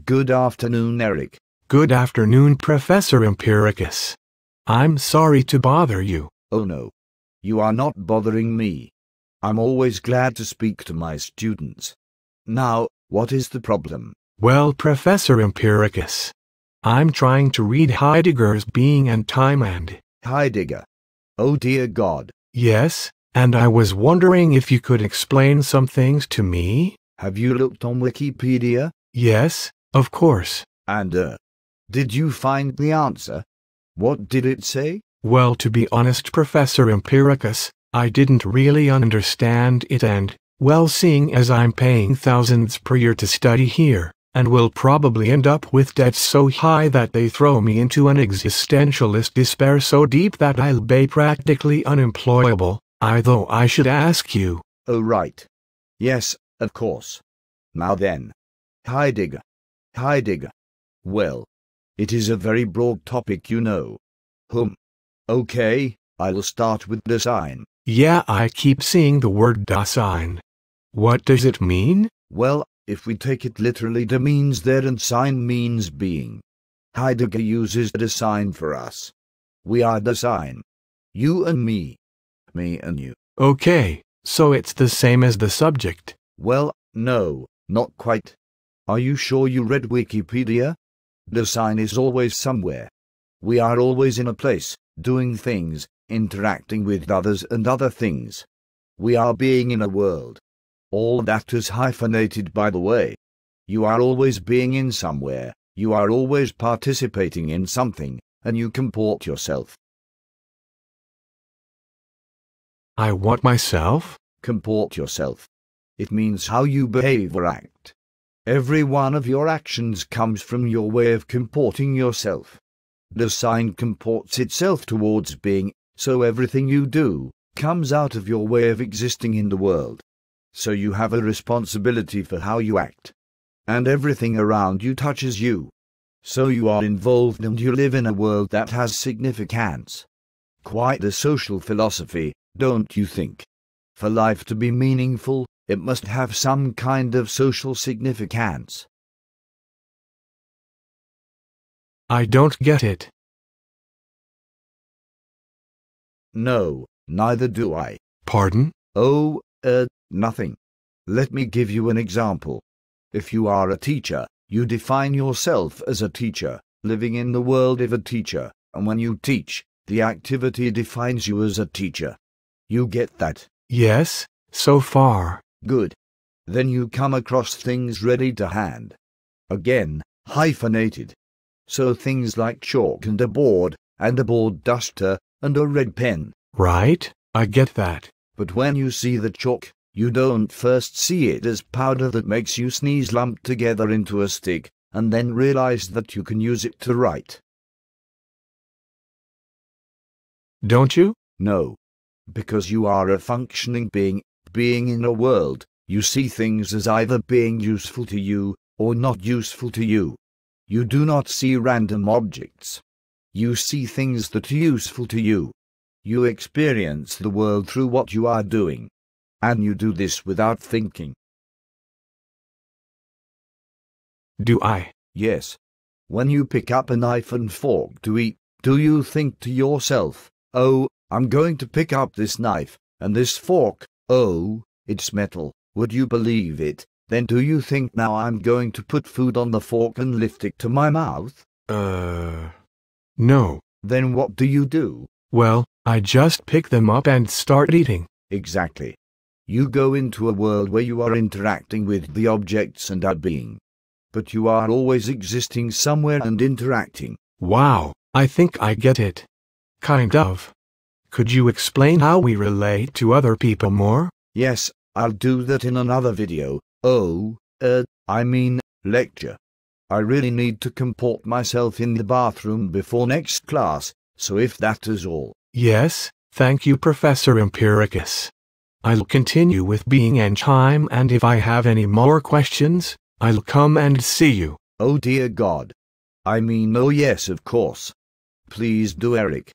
Good afternoon, Eric. Good afternoon, Professor Empiricus. I'm sorry to bother you. Oh no. You are not bothering me. I'm always glad to speak to my students. Now, what is the problem? Well, Professor Empiricus, I'm trying to read Heidegger's Being and Time and... Heidegger. Oh dear God. Yes, and I was wondering if you could explain some things to me? Have you looked on Wikipedia? Yes, of course. And, did you find the answer? What did it say? Well, to be honest, Professor Empiricus, I didn't really understand it and, well, seeing as I'm paying thousands per year to study here, and will probably end up with debts so high that they throw me into an existentialist despair so deep that I'll be practically unemployable, though I should ask you. Oh right. Yes, of course. Now then. Heidegger. Heidegger. Well, it is a very broad topic, you know. Okay, I'll start with Dasein. Yeah, I keep seeing the word Dasein. What does it mean? Well, if we take it literally, Da means there and Sein means being. Heidegger uses Dasein for us. We are Dasein. You and me. Me and you. Okay, so it's the same as the subject. Well, no, not quite. Are you sure you read Wikipedia? Dasein is always somewhere. We are always in a place, doing things, interacting with others and other things. We are being in a world. All that is hyphenated, by the way. You are always being in somewhere, you are always participating in something, and you comport yourself. I want myself? Comport yourself. It means how you behave or act. Every one of your actions comes from your way of comporting yourself. Dasein comports itself towards being, so everything you do comes out of your way of existing in the world. So you have a responsibility for how you act. And everything around you touches you. So you are involved and you live in a world that has significance. Quite a social philosophy, don't you think? For life to be meaningful, it must have some kind of social significance. I don't get it. No, neither do I. Pardon? Oh, nothing. Let me give you an example. If you are a teacher, you define yourself as a teacher, living in the world of a teacher, and when you teach, the activity defines you as a teacher. You get that? Yes, so far. Good. Then you come across things ready to hand. Again, hyphenated. So things like chalk and a board duster, and a red pen. Right, I get that. But when you see the chalk, you don't first see it as powder that makes you sneeze lumped together into a stick, and then realize that you can use it to write. Don't you? No. Because you are a functioning being in a world, you see things as either being useful to you, or not useful to you. You do not see random objects. You see things that are useful to you. You experience the world through what you are doing. And you do this without thinking. Do I? Yes. When you pick up a knife and fork to eat, do you think to yourself, oh, I'm going to pick up this knife, and this fork, oh, it's metal, would you believe it? Then do you think now I'm going to put food on the fork and lift it to my mouth? No. Then what do you do? Well, I just pick them up and start eating. Exactly. You go into a world where you are interacting with the objects and are being. But you are always existing somewhere and interacting. Wow, I think I get it. Kind of. Could you explain how we relate to other people more? Yes, I'll do that in another video. Oh, lecture. I really need to comport myself in the bathroom before next class, so if that is all. Yes, thank you, Professor Empiricus. I'll continue with Being and Time, and if I have any more questions, I'll come and see you. Oh dear God. Oh yes, of course. Please do, Eric.